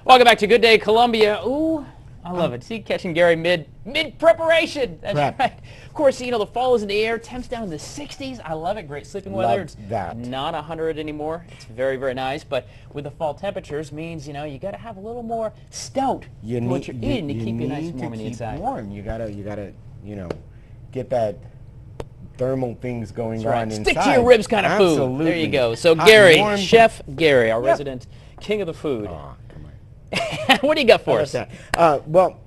Welcome back to Good Day Columbia. Ooh, I love it. See, catching Gary mid preparation. That's Prep. right. Of course, you know, the fall is in the air. Temps down in the 60s. I love it. Great sleeping weather. Love It's that. not 100 anymore. It's very, very nice. But with the fall temperatures means, you know, you got to have a little more stout in what you're eating to keep you nice and warm on the inside. Warm. You gotta, you know, get that thermal things going That's right. on inside. Stick to your ribs kind of food. Absolutely. There you go. So Hot Gary, and warm. Chef Gary, our resident king of the food. Oh, come on. What do you got for us? Well,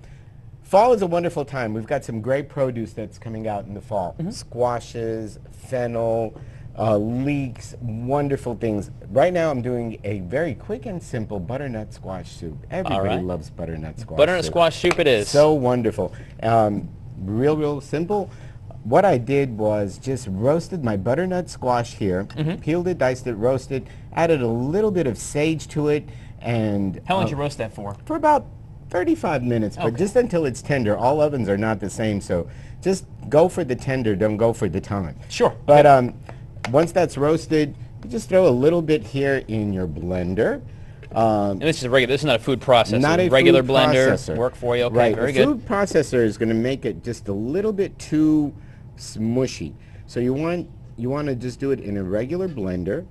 fall is a wonderful time. We've got some great produce that's coming out in the fall. Squashes, fennel, leeks, wonderful things. Right now I'm doing a very quick and simple butternut squash soup. Everybody loves butternut squash Butternut soup. squash soup it is. So wonderful. Real simple. What I did was just roasted my butternut squash here, peeled it, diced it, roasted, added a little bit of sage to it, and How long did you roast that for? for about 35 minutes, but just until it's tender. All ovens are not the same, so just go for the tender, don't go for the time. Sure. But once that's roasted, you just throw a little bit here in your blender. And this is a regular. This is not a food processor. Not a regular food blender. processor. Work for you. Okay, Right. very A good. food processor is going to make it just a little bit too smushy. So you want to just do it in a regular blender,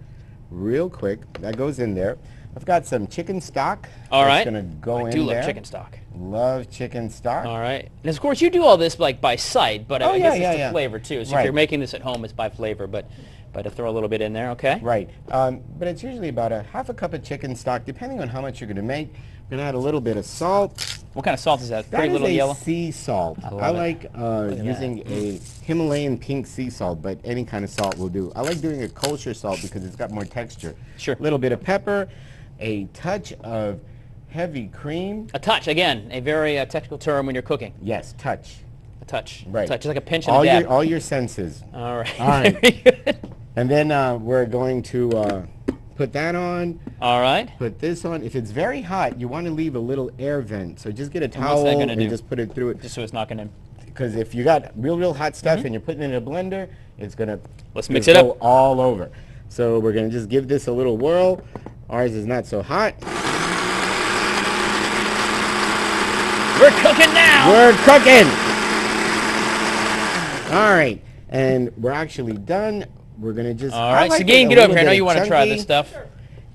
real quick. That goes in there. I've got some chicken stock. All right. That's going to go in there. I do love chicken stock. Love chicken stock. All right. And of course, you do all this like by sight, but I guess it's the flavor too. So if Right. you're making this at home, it's by flavor, but I throw a little bit in there, okay? Right. But it's usually about a half a cup of chicken stock, depending on how much you're going to make. We're going to add a little bit of salt. What kind of salt is that? That Pretty is little a yellow? sea salt. I I love it. like using a Himalayan pink sea salt, but any kind of salt will do. I like doing a kosher salt because it's got more texture. Sure. A little bit of pepper, a touch of heavy cream. A touch, again, a very technical term when you're cooking. Yes, touch. A touch. Right. A touch, just like a pinch and a dab. All your senses. All right. All right. Very good. And then we're going to put that on. All right. Put this on. If it's very hot, you want to leave a little air vent. So just get a what's towel that gonna and do? just put it through it. Just so it's not going to... Because if you got real hot stuff and you're putting it in a blender, it's going to Let's mix it up. go all over. So we're going to just give this a little whirl. Ours is not so hot. We're cooking now! We're cooking! All right. And we're actually done. We're going to just... All right, I like Seguin, it a get over little here. I know bit you want to try chunky, this stuff.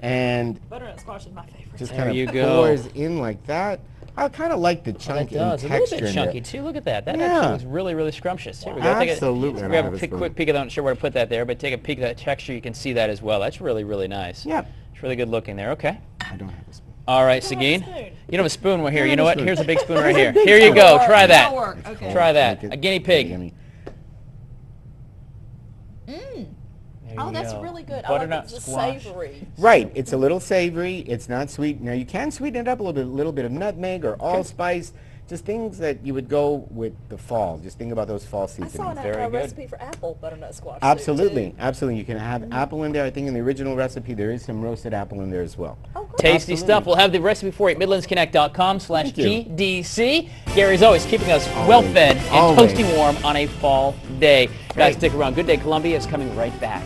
And Butternut squash is my favorite. just There kind you of go. pours in like that. I kind of like the That chunk and does. A texture little bit in chunky, it. too. Look at that. That Yeah. actually looks really, really scrumptious. Here we go. Absolutely. Grab a quick peek of that. I'm not sure where to put that there, but take a peek of that texture. You can see that as well. That's really, really nice. Yep. It's really good looking there. Okay. I don't have a spoon. All right, Don't have a Seguin. spoon. You don't have a spoon. Well, here. I You have know a what? spoon. Here's a big spoon right There's a here. big Here you spoon. go. Try that. That'll work. Okay. Try that. Make it A guinea pig. yummy. There Oh, you that's go. really good. Butternut I like the squash. savory. Right. It's a little savory. It's not sweet. Now, you can sweeten it up a little bit of nutmeg or allspice. Just things that you would go with the fall. Just think about those fall I saw seasonings. a Very good. recipe for apple butternut squash. soup, Absolutely. too. Absolutely. You can have apple in there. I think in the original recipe there is some roasted apple in there as well. Oh, great. Tasty Absolutely. stuff. We'll have the recipe for you at midlandsconnect.com/GDC. Gary's always keeping us Always. well fed and Always. toasty warm on a fall day. Guys, Right. stick around. Good Day Columbia is coming right back.